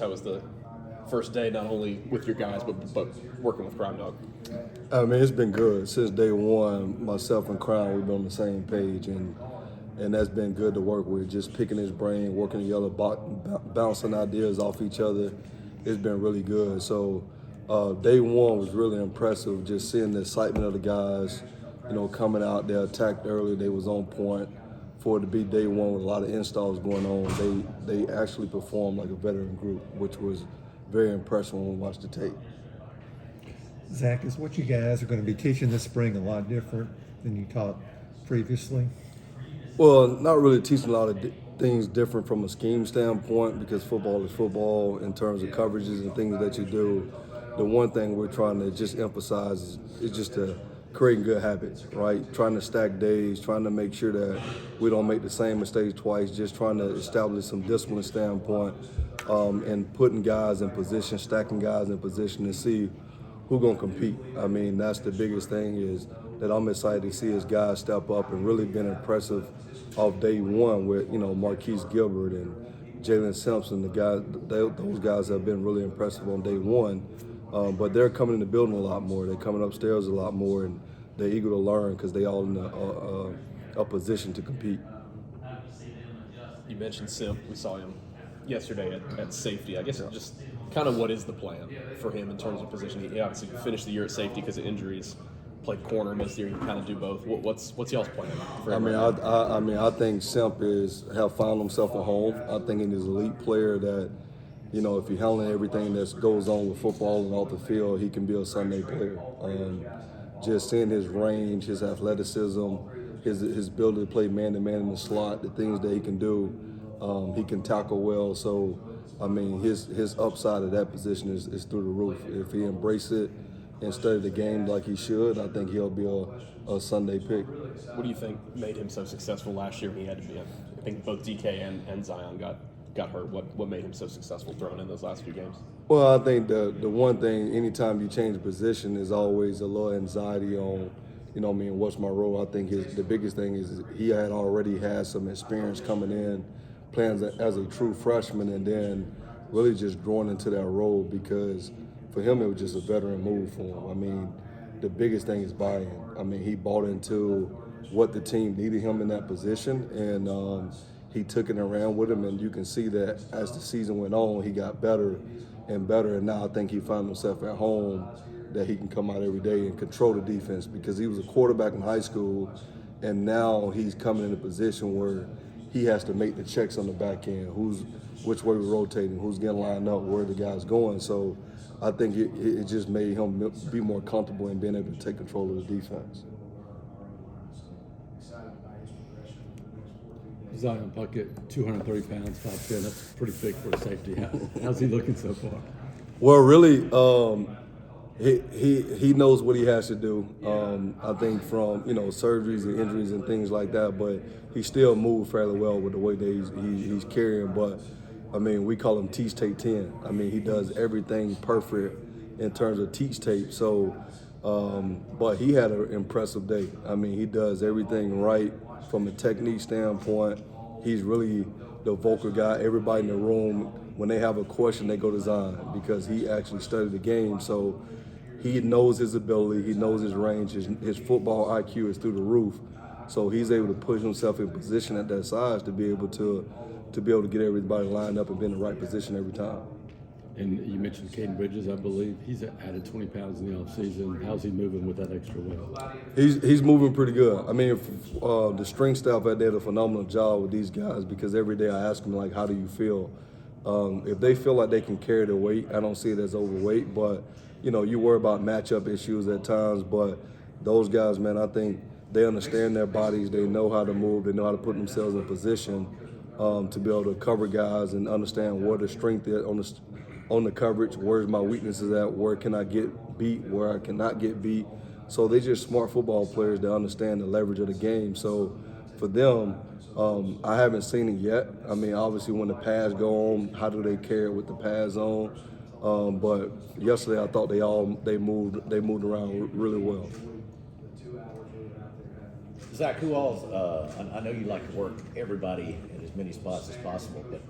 How was the first day, not only with your guys, but working with Crime Dawg? I mean, it's been good. Since day one, myself and Crown, we've been on the same page, and that's been good to work with. Just picking his brain, working together, bouncing ideas off each other. It's been really good. So day one was really impressive, just seeing the excitement of the guys, coming out. They attacked early. They was on point. For it to be day one with a lot of installs going on, they actually performed like a veteran group, which was very impressive when we watched the tape. Zac, is what you guys are going to be teaching this spring a lot different than you taught previously? Well, not really teaching a lot of things different from a scheme standpoint, because football is football in terms of coverages and things that you do. The one thing we're trying to just emphasize is just to creating good habits, right? Trying to stack days, trying to make sure that we don't make the same mistakes twice, just trying to establish some discipline standpoint, and putting guys in position, stacking guys in position to see who's going to compete. I mean, that's the biggest thing is that I'm excited to see his guys step up and really been impressive off day one with, Marquise Gilbert and Jalen Simpson. Those guys have been really impressive on day one. But they're coming in the building a lot more. They're coming upstairs a lot more, and they're eager to learn because they all in a position to compete. You mentioned Simp. We saw him yesterday at safety. I guess just kind of what is the plan for him in terms of position? He obviously finished the year at safety because of injuries. Played corner most of the year. You kind of do both. What's y'all's plan for him? I think Simp have found himself a home. I think he's an elite player that, if you're handling everything that goes on with football and off the field, he can be a Sunday player. Just seeing his range, his athleticism, his ability to play man-to-man in the slot, the things that he can do, he can tackle well. So, his upside of that position is through the roof. If he embraces it and study the game like he should, I think he'll be a Sunday pick. What do you think made him so successful last year when he had to be in? I think both DK and Zion got hurt. What made him so successful throwing in those last few games? Well, I think the one thing, anytime you change position, is always a little anxiety on, what's my role? I think the biggest thing is he had already had some experience coming in, playing as a true freshman, and then really just growing into that role, because for him it was just a veteran move for him. The biggest thing is buy-in. He bought into what the team needed him in that position, and he took it and ran with him, and you can see that as the season went on, he got better and better, and now I think he found himself at home that he can come out every day and control the defense, because he was a quarterback in high school, and now he's coming in a position where he has to make the checks on the back end, which way we're rotating, who's getting lined up, where the guy's going. So I think it just made him be more comfortable in being able to take control of the defense. Zion Bucket, 230 pounds, 5'10". That's pretty big for a safety. How's he looking so far? Well, really, he knows what he has to do. I think from surgeries and injuries and things like that, but he still moved fairly well with the way that he's carrying. But we call him Teach Tape 10. He does everything perfect in terms of teach tape. So, but he had an impressive day. He does everything right from a technique standpoint. He's really the vocal guy. Everybody in the room, when they have a question, they go to Zion, because he actually studied the game. So he knows his ability, he knows his range, his football IQ is through the roof. So he's able to put himself in position at that size to be able to get everybody lined up and be in the right position every time. And you mentioned Caden Bridges, I believe. He's added 20 pounds in the offseason. How's he moving with that extra weight? He's moving pretty good. The strength staff out there did a phenomenal job with these guys, because every day I ask them, how do you feel? If they feel like they can carry their weight, I don't see it as overweight, but you worry about matchup issues at times. But those guys, man, I think they understand their bodies. They know how to move. They know how to put themselves in position to be able to cover guys and understand where the strength is on the coverage, where's my weaknesses at, where can I get beat, where I cannot get beat. So they're just smart football players that understand the leverage of the game. So for them, I haven't seen it yet. Obviously when the pads go on, how do they carry it with the pads on? But yesterday I thought they moved around really well. Zac, who all's, I know you like to work everybody in as many spots as possible, but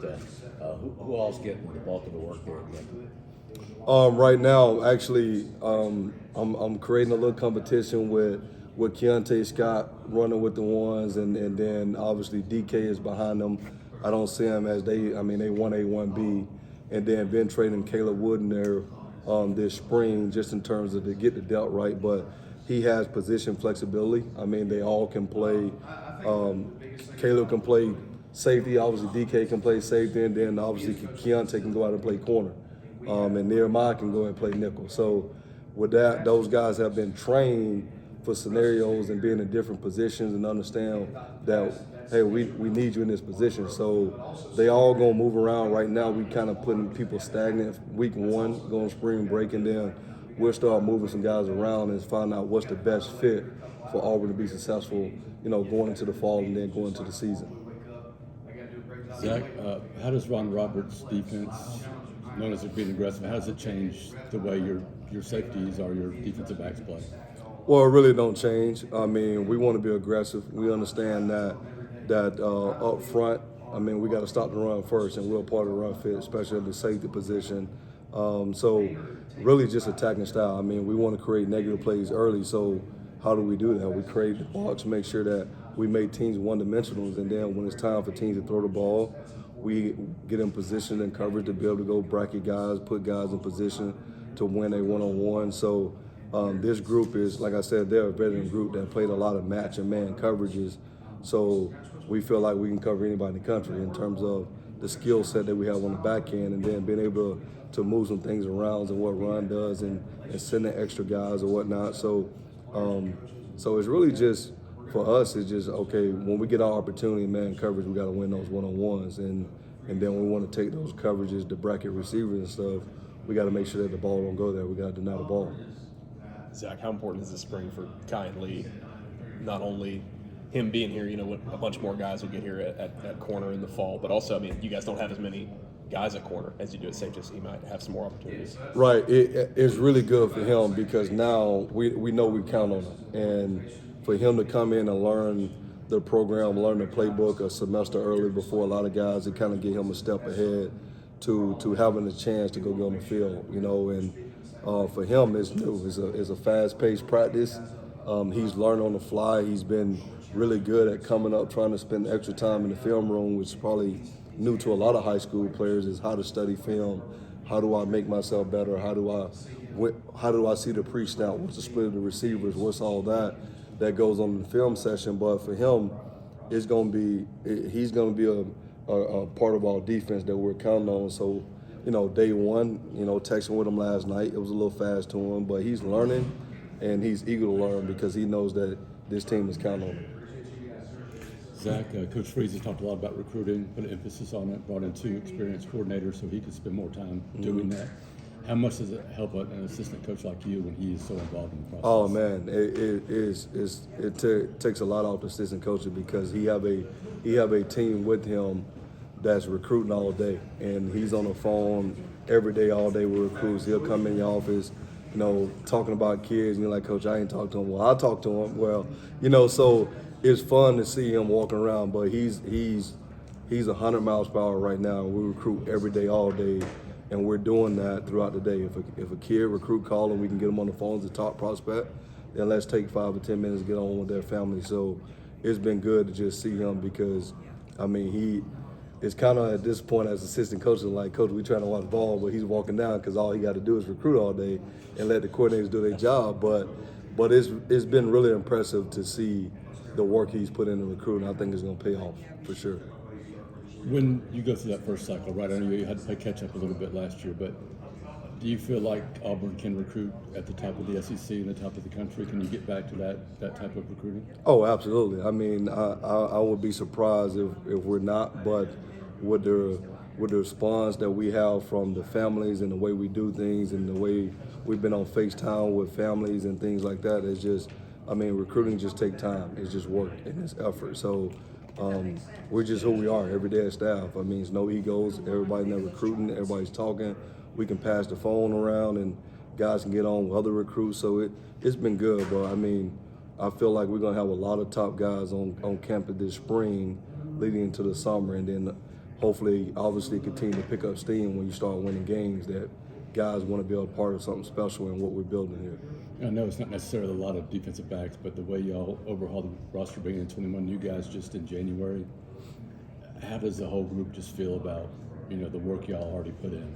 who all's getting the bulk of the work there again? Right now, actually, I'm creating a little competition with Keontae Scott running with the ones, and then obviously DK is behind them. I don't see them as they 1A, 1B, and then been trading Caleb Wood in there this spring just in terms of to get the depth right, but he has position flexibility. I mean, they all can play. Caleb can play safety, obviously DK can play safety, and then obviously Keontae can go out and play corner. And Nehemiah can go and play nickel. So with that, those guys have been trained for scenarios and being in different positions and understand that, hey, we need you in this position. So they all gonna move around. Right now, we kind of putting people stagnant. Week 1, going spring break, and then we'll start moving some guys around and find out what's the best fit for Auburn to be successful, going into the fall and then going into the season. Zac, how does Ron Roberts' defense, known as being aggressive, how does it change the way your safeties or your defensive backs play? Well, it really don't change. I mean, we want to be aggressive. We understand that up front, we got to stop the run first, and we're part of the run fit, especially at the safety position. So really just attacking style. I mean, we want to create negative plays early, so how do we do that? We create the box, make sure that we make teams one-dimensionals, and then when it's time for teams to throw the ball, we get in position and coverage to be able to go bracket guys, put guys in position to win a one-on-one. So this group is, like I said, they're a veteran group that played a lot of match and man coverages. So we feel like we can cover anybody in the country in terms of the skill set that we have on the back end, and then being able to move some things around and what Ron does and sending extra guys or whatnot. So it's really just, for us, it's just, okay, when we get our opportunity in man coverage, we got to win those one-on-ones. And then we want to take those coverages to bracket receivers and stuff. We got to make sure that the ball don't go there. We got to deny the ball. Zac, how important is this spring for Kai and Lee? Not only him being here, a bunch more guys will get here at corner in the fall, but also, you guys don't have as many guys at corner as you do at safety, so he might have some more opportunities. Right. It's really good for him because now we know we count on him. And for him to come in and learn the program, learn the playbook a semester early before a lot of guys, it kind of get him a step ahead to having a chance to go get on the field, and for him it's new. It's a fast-paced practice. He's learned on the fly. He's been really good at coming up, trying to spend extra time in the film room, which is probably new to a lot of high school players, is how to study film. How do I make myself better? How do I see the pre-snap? What's the split of the receivers? What's all that goes on in the film session? But for him, he's going to be a part of our defense that we're counting on. So, day one, texting with him last night, it was a little fast to him, but he's learning and he's eager to learn because he knows that this team is counting on him. Zac, Coach Freeze has talked a lot about recruiting, put an emphasis on it, brought in 2 experienced coordinators so he could spend more time doing that. How much does it help an assistant coach like you when he is so involved in the process? Oh man, it takes a lot off the assistant coaches because he have a team with him that's recruiting all day, and he's on the phone every day, all day with recruits. He'll come in the office, talking about kids, and you're like, Coach, I ain't talked to him. Well, I talked to him. Well, so it's fun to see him walking around, but he's 100 miles per hour right now. We recruit every day, all day, and we're doing that throughout the day. If a kid recruit call and we can get them on the phone as a top prospect, then let's take 5 or 10 minutes to get on with their family. So it's been good to just see him because, it's kind of at this point as assistant coach, like, Coach, we trying to watch ball, but he's walking down because all he got to do is recruit all day and let the coordinators do their job. But it's been really impressive to see the work he's put into recruiting. I think it's going to pay off for sure. When you go through that first cycle, right, I know you had to play catch up a little bit last year, but do you feel like Auburn can recruit at the top of the SEC and the top of the country? Can you get back to that type of recruiting? Oh, absolutely. I would be surprised if we're not, but with the response that we have from the families and the way we do things and the way we've been on FaceTime with families and things like that, it's just, recruiting just take time. It's just work and it's effort. So we're just who we are every day as staff. It's no egos. Everybody's not recruiting. Everybody's talking. We can pass the phone around and guys can get on with other recruits. So it's been good, but I feel like we're going to have a lot of top guys on campus this spring leading into the summer, and then hopefully, obviously, continue to pick up steam when you start winning games that guys want to be a part of something special in what we're building here. I know it's not necessarily a lot of defensive backs, but the way y'all overhaul the roster, bringing in 21 new guys just in January, how does the whole group just feel about, the work y'all already put in?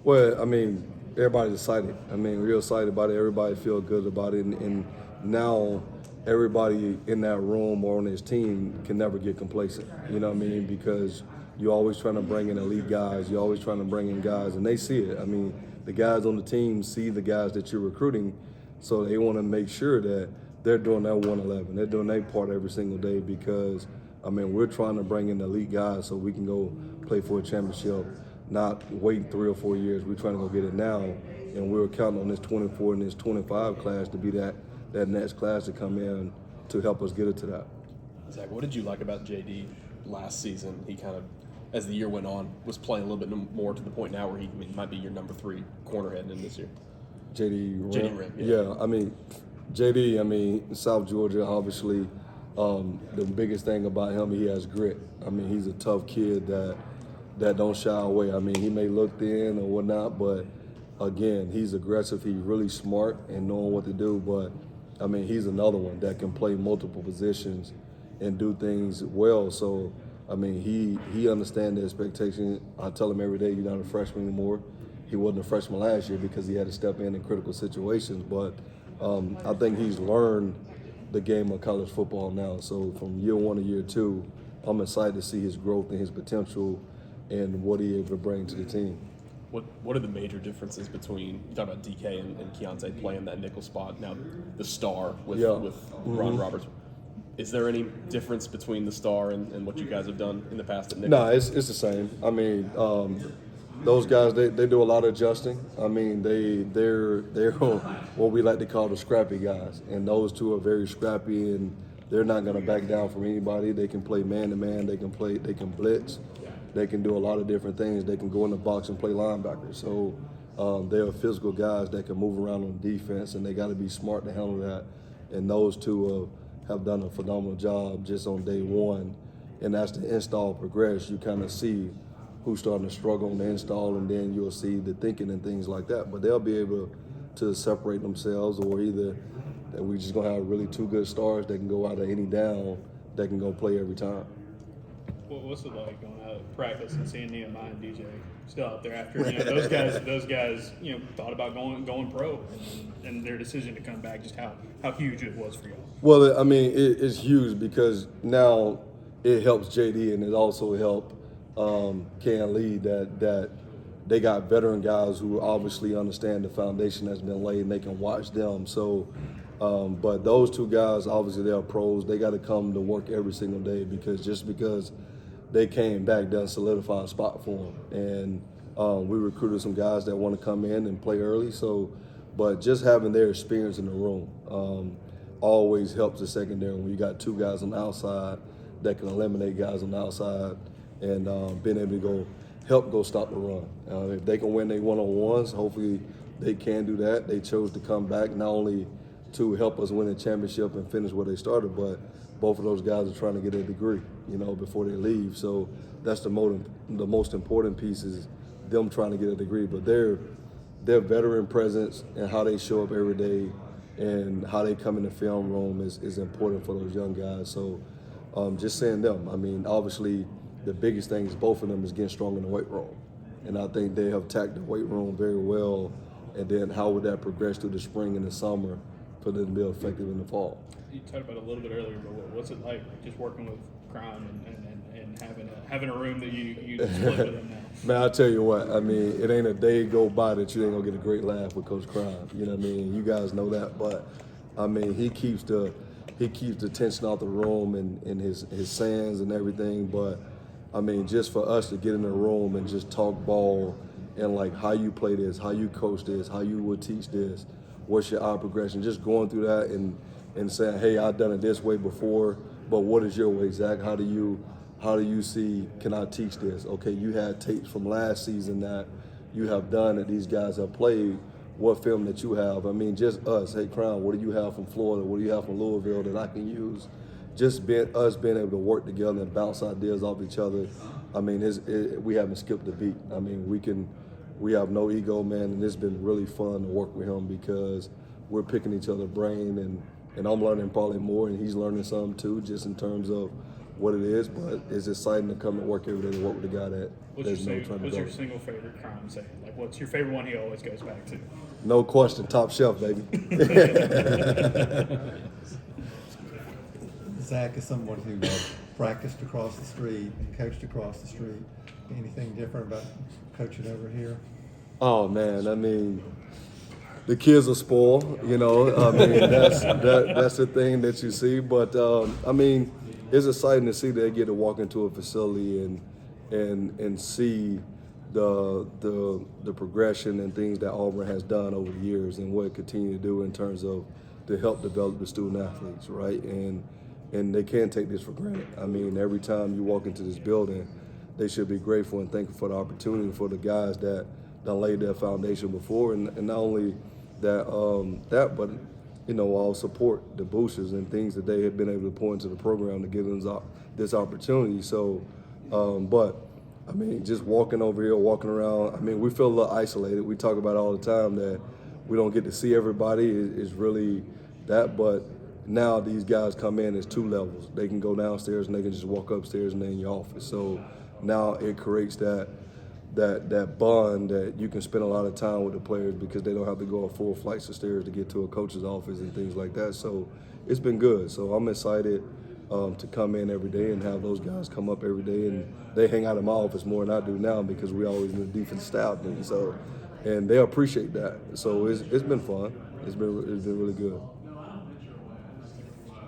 Well, I mean, everybody's excited. I mean, real excited about it. Everybody feels good about it. And now everybody in that room or on this team can never get complacent. You know what I mean? Because you're always trying to bring in elite guys. You're always trying to bring in guys, and they see it. I mean, the guys on the team see the guys that you're recruiting, so they want to make sure that they're doing their 111. They're doing their part every single day because, I mean, we're trying to bring in elite guys so we can go play for a championship, not wait 3 or 4 years. We're trying to go get it now, and we're counting on this 24 and this 25 class to be that next class to come in to help us get it to that. Zach, what did you like about JD last season? He kind of, as the year went on, was playing a little bit more to the point now where he might be your number 3 corner heading in this year. JD Rim, yeah. I mean, JD, South Georgia, obviously, the biggest thing about him, he has grit. I mean, he's a tough kid that don't shy away. I mean, he may look thin or whatnot, but again, he's aggressive. He's really smart and knowing what to do. But I mean, he's another one that can play multiple positions and do things well. So I mean, he understands the expectation. I tell him every day, you're not a freshman anymore. He wasn't a freshman last year because he had to step in critical situations. But I think he's learned the game of college football now. So from year 1 to year 2, I'm excited to see his growth and his potential and what he's able to bring to the team. What are the major differences between, you talk about DK and Keontae playing that nickel spot, now the star with Ron Roberts? Is there any difference between the star and what you guys have done in the past at nickel? No, it's the same. I mean, those guys, they do a lot of adjusting. I mean, they're what we like to call the scrappy guys, and those two are very scrappy, and they're not going to back down from anybody. They can play man-to-man. They can blitz. They can do a lot of different things. They can go in the box and play linebacker. So they're physical guys that can move around on defense, and they got to be smart to handle that. And those two have done a phenomenal job just on day one. And as the install progress, you kind of see who's starting to struggle on the install, and then you'll see the thinking and things like that. But they'll be able to separate themselves, or either that we're just going to have really 2 good stars that can go out of any down that can go play every time. What's it like going out of practice and seeing Nehemiah and DJ still out there after those guys thought about going pro, and their decision to come back, just how huge it was for y'all? Well, I mean, it's huge because now it helps JD, and it also helped Can Lee that they got veteran guys who obviously understand the foundation that's been laid, and they can watch them. So, but those 2 guys, obviously they're pros. They got to come to work every single day because they came back doesn't solidify a spot for them. And we recruited some guys that want to come in and play early. So, but just having their experience in the room always helps the secondary when you got 2 guys on the outside that can eliminate guys on the outside, and being able to go stop the run. If they can win their one-on-ones, hopefully they can do that. They chose to come back not only to help us win a championship and finish where they started, but both of those guys are trying to get a degree, before they leave. So that's the most important piece is them trying to get a degree. But their veteran presence and how they show up every day and how they come in the film room is important for those young guys. So just saying them. I mean, obviously the biggest thing is both of them is getting strong in the weight room. And I think they have attacked the weight room very well. And then how would that progress through the spring and the summer for them to be effective in the fall? You talked about it a little bit earlier, but what's it like just working with Crime and having a room that you split with him now? Man, I tell you what, I mean, it ain't a day go by that you ain't gonna get a great laugh with Coach Crime. You know what I mean? You guys know that, but I mean, he keeps the tension out the room and his sayings and everything. But I mean, just for us to get in the room and just talk ball and like how you play this, how you coach this, how you would teach this, what's your eye progression, just going through that and saying, hey, I've done it this way before, but what is your way, Zach? How do you see, can I teach this? Okay, you had tapes from last season that you have done that these guys have played. what film that you have. I mean, just us. Hey, Crown, what do you have from Florida? What do you have from Louisville that I can use? Just us being able to work together and bounce ideas off each other. I mean, we haven't skipped a beat. I mean, we have no ego, man, and it's been really fun to work with him because we're picking each other's brain, and I'm learning probably more, and he's learning some too, just in terms of what it is. But it's exciting to come and work every day and work with the guy that What's your single favorite crime saying? Like, what's your favorite one he always goes back to? No question, top shelf, baby. Zac is someone who practiced across the street and coached across the street. Anything different about coaching over here? Oh man, I mean, the kids are spoiled. You know, I mean that's the thing that you see. But I mean, it's exciting to see that they get to walk into a facility and see the progression and things that Auburn has done over the years and what it continue to do in terms of to help develop the student athletes, right? And they can't take this for granted. I mean, every time you walk into this building, they should be grateful and thankful for the opportunity for the guys that laid their foundation before, and not only that, but you know, I'll support the boosters and things that they have been able to pour into the program to give them this opportunity. So, but I mean, just walking over here, walking around, I mean, we feel a little isolated. We talk about it all the time that we don't get to see everybody. Is really that, but now these guys come in as two levels. They can go downstairs and they can just walk upstairs and they're in your office. So now it creates that bond that you can spend a lot of time with the players because they don't have to go up 4 flights of stairs to get to a coach's office and things like that. So it's been good. So I'm excited to come in every day and have those guys come up every day, and they hang out in my office more than I do now because we always in the defense staff meeting. So, and they appreciate that. So it's been fun. It's been really good.